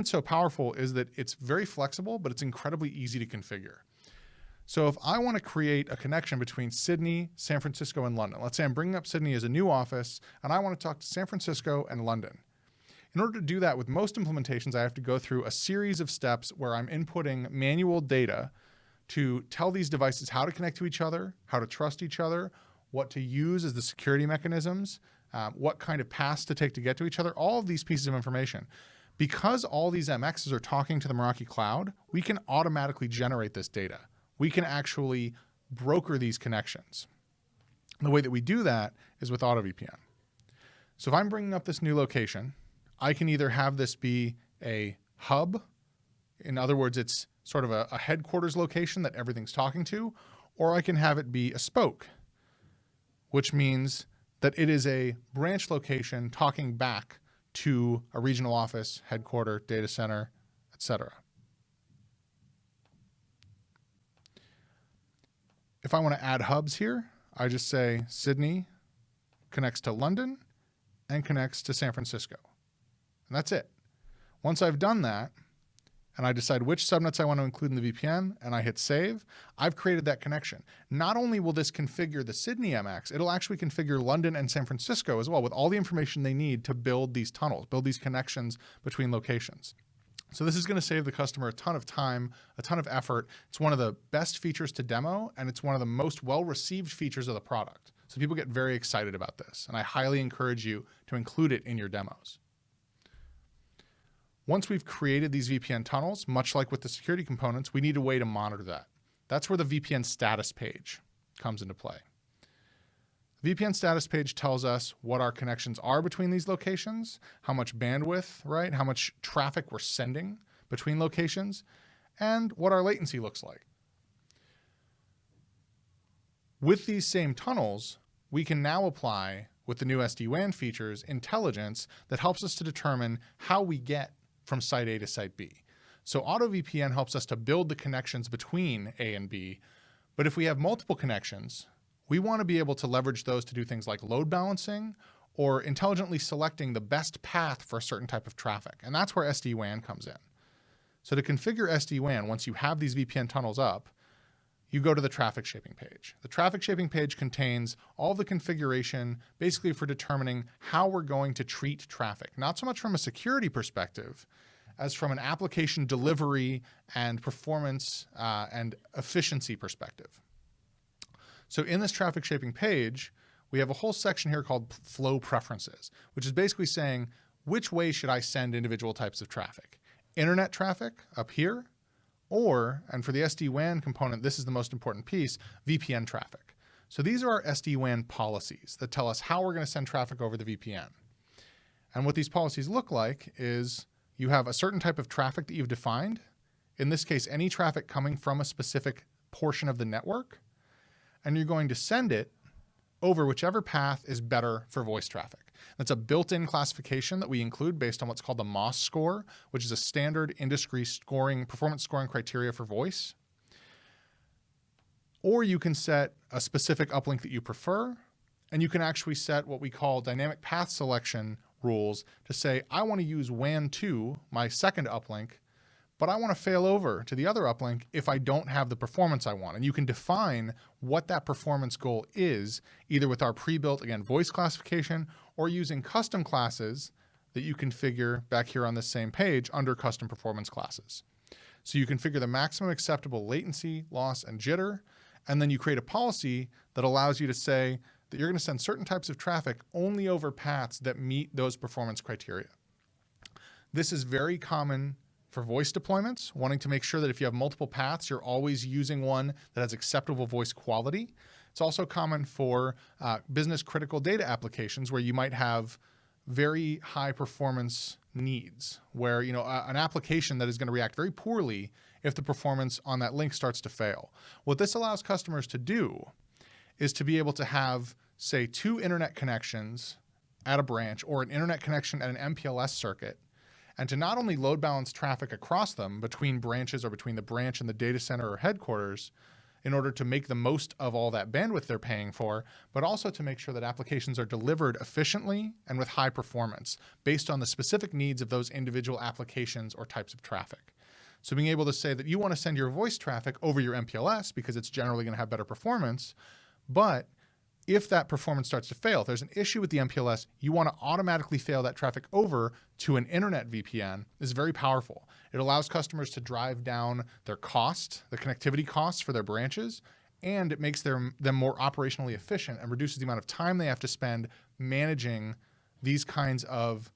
So powerful is that it's very flexible, but it's incredibly easy to configure. So if I want to create a connection between Sydney, San Francisco, and London, let's say I'm bringing up Sydney as a new office, and I want to talk to San Francisco and London. In order to do that with most implementations, I have to go through a series of steps where I'm inputting manual data to tell these devices how to connect to each other, how to trust each other, what to use as the security mechanisms, what kind of paths to take to get to each other, all of these pieces of information. Because all these MXs are talking to the Meraki cloud, we can automatically generate this data. We can actually broker these connections. And the way that we do that is with AutoVPN. So if I'm bringing up this new location, I can either have this be a hub. In other words, it's sort of a headquarters location that everything's talking to, or I can have it be a spoke, which means that it is a branch location talking back to a regional office, headquarter, data center, etc. If I want to add hubs here, I just say Sydney connects to London and connects to San Francisco. And that's it. Once I've done that, and I decide which subnets I want to include in the VPN, and I hit save, I've created that connection. Not only will this configure the Sydney MX, it'll actually configure London and San Francisco as well with all the information they need to build these tunnels, build these connections between locations. So this is going to save the customer a ton of time, a ton of effort. It's one of the best features to demo, and it's one of the most well-received features of the product. So people get very excited about this, and I highly encourage you to include it in your demos. Once we've created these VPN tunnels, much like with the security components, we need a way to monitor that. That's where the VPN status page comes into play. The VPN status page tells us what our connections are between these locations, how much bandwidth, right? How much traffic we're sending between locations, and what our latency looks like. With these same tunnels, we can now apply, with the new SD-WAN features, intelligence that helps us to determine how we get from site A to site B. So AutoVPN helps us to build the connections between A and B, but if we have multiple connections, we want to be able to leverage those to do things like load balancing or intelligently selecting the best path for a certain type of traffic. And that's where SD-WAN comes in. So to configure SD-WAN, once you have these VPN tunnels up, you go to the traffic shaping page. The traffic shaping page contains all the configuration basically for determining how we're going to treat traffic, not so much from a security perspective as from an application delivery and performance and efficiency perspective. So in this traffic shaping page, we have a whole section here called flow preferences, which is basically saying which way should I send individual types of traffic. Internet traffic up here, or, and for the SD-WAN component, this is the most important piece, VPN traffic. So these are our SD-WAN policies that tell us how we're going to send traffic over the VPN. And what these policies look like is you have a certain type of traffic that you've defined, in this case, any traffic coming from a specific portion of the network, and you're going to send it over whichever path is better for voice traffic. That's a built-in classification that we include based on what's called the MOS score, which is a standard industry scoring, performance scoring criteria for voice. Or you can set a specific uplink that you prefer, and you can actually set what we call dynamic path selection rules to say, I want to use WAN 2, my second uplink, but I want to fail over to the other uplink if I don't have the performance I want. And you can define what that performance goal is, either with our pre-built, again, voice classification, or using custom classes that you configure back here on this same page under custom performance classes. So you configure the maximum acceptable latency, loss, and jitter, and then you create a policy that allows you to say that you're going to send certain types of traffic only over paths that meet those performance criteria. This is very common for voice deployments, wanting to make sure that if you have multiple paths, you're always using one that has acceptable voice quality. It's also common for business critical data applications where you might have very high performance needs, where an application that is going to react very poorly if the performance on that link starts to fail. What this allows customers to do is to be able to have, say, 2 internet connections at a branch or an internet connection at an MPLS circuit, and to not only load balance traffic across them between branches or between the branch and the data center or headquarters, in order to make the most of all that bandwidth they're paying for, but also to make sure that applications are delivered efficiently and with high performance based on the specific needs of those individual applications or types of traffic. So being able to say that you want to send your voice traffic over your MPLS because it's generally going to have better performance, but if that performance starts to fail, if there's an issue with the MPLS, you want to automatically fail that traffic over to an internet VPN is very powerful. It allows customers to drive down their cost, the connectivity costs for their branches, and it makes them more operationally efficient and reduces the amount of time they have to spend managing these kinds of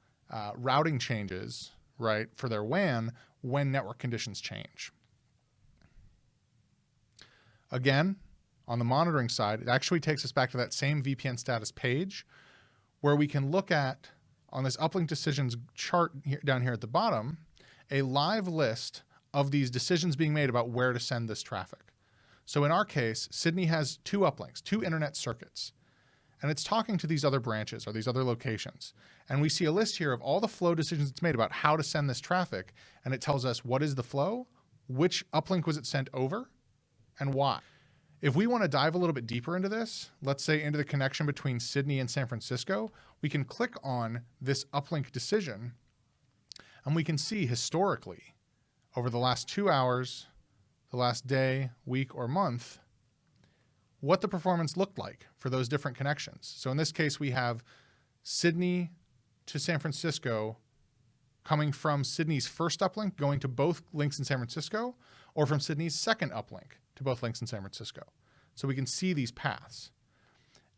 routing changes, right, for their WAN when network conditions change. Again, on the monitoring side, it actually takes us back to that same VPN status page where we can look at, on this uplink decisions chart down here at the bottom, a live list of these decisions being made about where to send this traffic. So in our case, Sydney has 2 uplinks, 2 internet circuits, and it's talking to these other branches or these other locations. And we see a list here of all the flow decisions it's made about how to send this traffic, and it tells us what is the flow, which uplink was it sent over, and why. If we want to dive a little bit deeper into this, let's say into the connection between Sydney and San Francisco, we can click on this uplink decision and we can see historically over the last 2 hours, the last day, week, or month, what the performance looked like for those different connections. So in this case, we have Sydney to San Francisco coming from Sydney's first uplink going to both links in San Francisco, or from Sydney's second uplink to both links in San Francisco. So we can see these paths.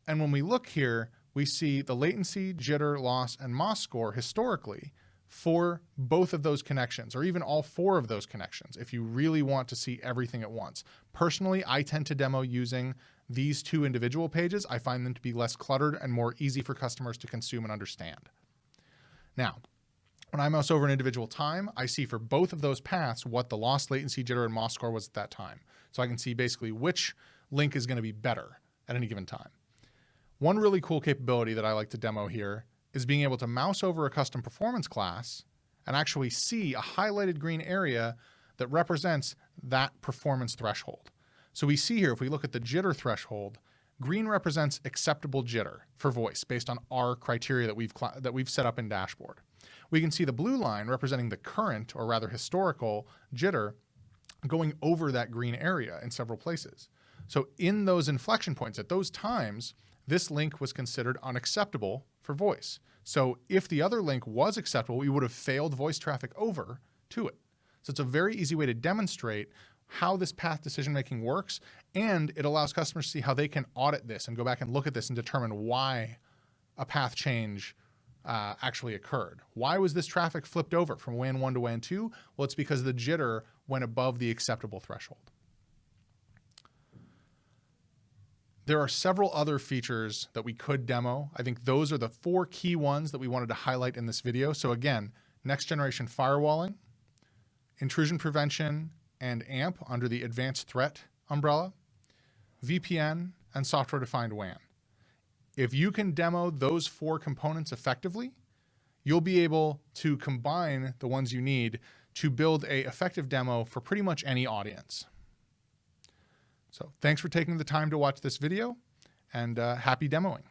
And when we look here, we see the latency, jitter, loss, and MOS score historically for both of those connections, or even all 4 of those connections, if you really want to see everything at once. Personally, I tend to demo using these 2 individual pages. I find them to be less cluttered and more easy for customers to consume and understand. Now, when I mouse over an individual time, I see for both of those paths what the loss, latency, jitter, and MOS score was at that time. So I can see basically which link is going to be better at any given time. One really cool capability that I like to demo here is being able to mouse over a custom performance class and actually see a highlighted green area that represents that performance threshold. So we see here, if we look at the jitter threshold, green represents acceptable jitter for voice based on our criteria that we've set up in dashboard. We can see the blue line representing the current, or rather historical, jitter going over that green area in several places. So in those inflection points, at those times, this link was considered unacceptable for voice. So if the other link was acceptable, we would have failed voice traffic over to it. So it's a very easy way to demonstrate how this path decision-making works, and it allows customers to see how they can audit this and go back and look at this and determine why a path change actually occurred. Why was this traffic flipped over from WAN 1 to WAN 2? Well, it's because the jitter went above the acceptable threshold. There are several other features that we could demo. I think those are the 4 key ones that we wanted to highlight in this video. So again, next generation firewalling, intrusion prevention, and AMP under the advanced threat umbrella, VPN, and software-defined WAN. If you can demo those 4 components effectively, you'll be able to combine the ones you need to build an effective demo for pretty much any audience. So thanks for taking the time to watch this video, and happy demoing.